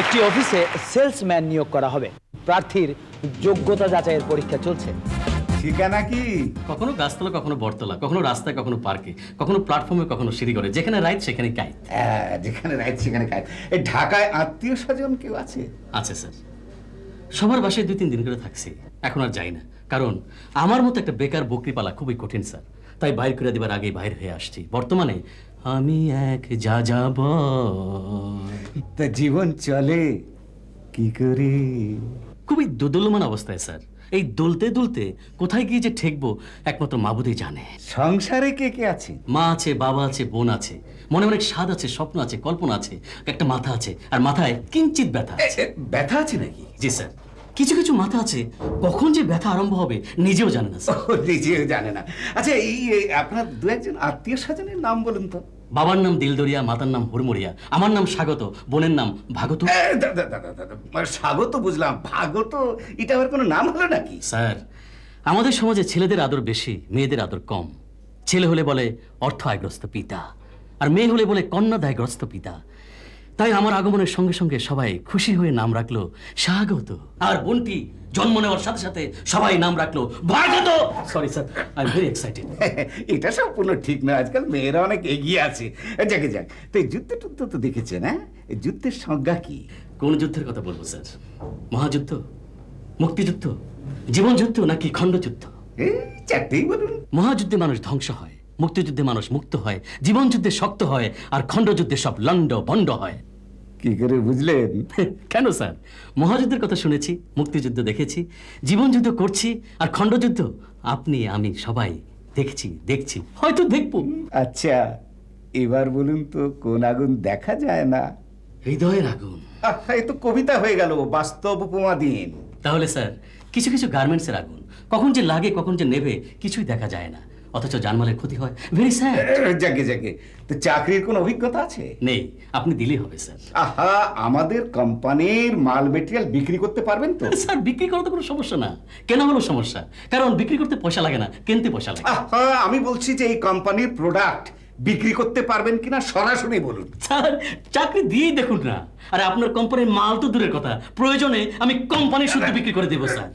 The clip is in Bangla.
একটি অফিসে সেলসম্যান নিয়োগ করা হবে। প্রার্থীর যোগ্যতা যাচাইয়ের পরীক্ষা চলছে। ঠিকানা কি? কখনো গাছতলা, কখনো বটতলা, কখনো রাস্তায়, কখনো পার্কে, কখনো প্ল্যাটফর্মে, কখনো সিঁড়িঘরে। যেখানে রাইট সেখানে কাইত। যেখানে রাইট সেখানে কাইত। এই ঢাকায় আত্মীয় স্বজন কেউ আছে? আছে স্যার, সবার বাসায় 2-3 দিন করে থাকছি। এখন আর যাই না, কারণ আমার মতো একটা বেকার বকরি পালা খুবই কঠিন স্যার। তাই বাইর করে দেবার আগেই বাইর হয়ে আসছি। বর্তমানে আমি এক যা যাব। তা জীবন চলে কি করে? খুবই দোদুল্যমান অবস্থায় স্যার। এই দুলতে দুলতে কোথায় গিয়ে যে ঠেকবো একমাত্র মাবুদই জানে। সংসারে কে কে আছে? মা আছে, বাবা আছে, বোন আছে, মনে অনেক স্বাদ আছে, স্বপ্ন আছে, কল্পনা আছে, একটা মাথা আছে, আর মাথায় কিঞ্চিত ব্যথা আছে। ব্যথা আছে নাকি? জি স্যার, কিছু কিছু মাথা আছে কখন যে ব্যথা আরম্ভ হবে নিজেও জানে না স্যার। নিজেও জানে না। আচ্ছা, এই আপনার 2-1 আত্মীয় স্বজনের নাম বলুন তো। বাবার নাম দিলদরিয়া, মাতার নাম হুড়মুড়িয়া, আমার নাম স্বাগত, বোনের নাম ভাগত। স্বাগত বুঝলাম, ভাগত এটা আবার কোনো নাম হলো নাকি? স্যার, আমাদের সমাজে ছেলেদের আদর বেশি, মেয়েদের আদর কম। ছেলে হলে বলে অর্থ আয়গ্রস্ত পিতা, আর মেয়ে হলে বলে কন্যাদায়গ্রস্ত পিতা। তাই আমার আগমনের সঙ্গে সঙ্গে সবাই খুশি হয়ে নাম রাখলো স্বাগত। আর বোনটি জন্ম নেওয়ার সাথে সাথে সবাই নাম রাখলো Bhagat. Sorry sir, I am very excited. এটা সম্পূর্ণ ঠিক না, আজকাল মেয়েরা অনেক এগিয়ে আছে। যাকে যাক, তো এই যুদ্ধ টুদ্ধ তো দেখেছেন, হ্যাঁ? এই যুদ্ধের সংজ্ঞা কি? কোন যুদ্ধের কথা বলবো স্যার? মহাযুদ্ধ, মুক্তিযুদ্ধ, জীবন যুদ্ধ নাকি খণ্ডযুদ্ধ? এই চারটেই বলুন। মহাযুদ্ধে মানুষ ধ্বংস হয়, মুক্তিযুদ্ধে মানুষ মুক্ত হয়, জীবন যুদ্ধে শক্ত হয়, আর খণ্ডযুদ্ধে সব লন্ড ভন্ড হয়। কি করে বুঝলেন? কেন স্যার, মহাযুদ্ধের কথা শুনেছি, মুক্তিযুদ্ধ দেখেছি, জীবন যুদ্ধ করছি, আর খণ্ডযুদ্ধ আপনি আমি সবাই দেখছি, হয়তো দেখবো। আচ্ছা, এবার বলুন তো কোন আগুন দেখা যায় না? হৃদয়ের আগুন। এই তো কবিতা হয়ে গেল, বাস্তব উপমা দিন। তাহলে স্যার, কিছু কিছু গার্মেন্টসের আগুন কখন যে লাগে, কখন যে নেবে কিছুই দেখা যায় না, অথচ জানমালের ক্ষতি হয়। Very sad. যাকে তো চাকরির কোন অভিজ্ঞতা আছে? নেই, আপনি দিলেই হবে স্যার। আহা, আমাদের কোম্পানির মাল মেটেরিয়াল বিক্রি করতে পারবেন তো? স্যার, বিক্রি করা তো কোনো সমস্যা না। কেন হলো সমস্যা? কারণ বিক্রি করতে পয়সা লাগে না, কিনতে পয়সা লাগে। আহা, আমি বলছি যে এই কোম্পানির প্রোডাক্ট বিক্রি করতে পারবেন কিনা সরাসরি বলুন। স্যার, চাকরি দিয়েই দেখুন না। আরে আপনার কোম্পানির মাল তো দূরের কথা, প্রয়োজনে আমি কোম্পানি শুদ্ধ বিক্রি করে দেবো স্যার।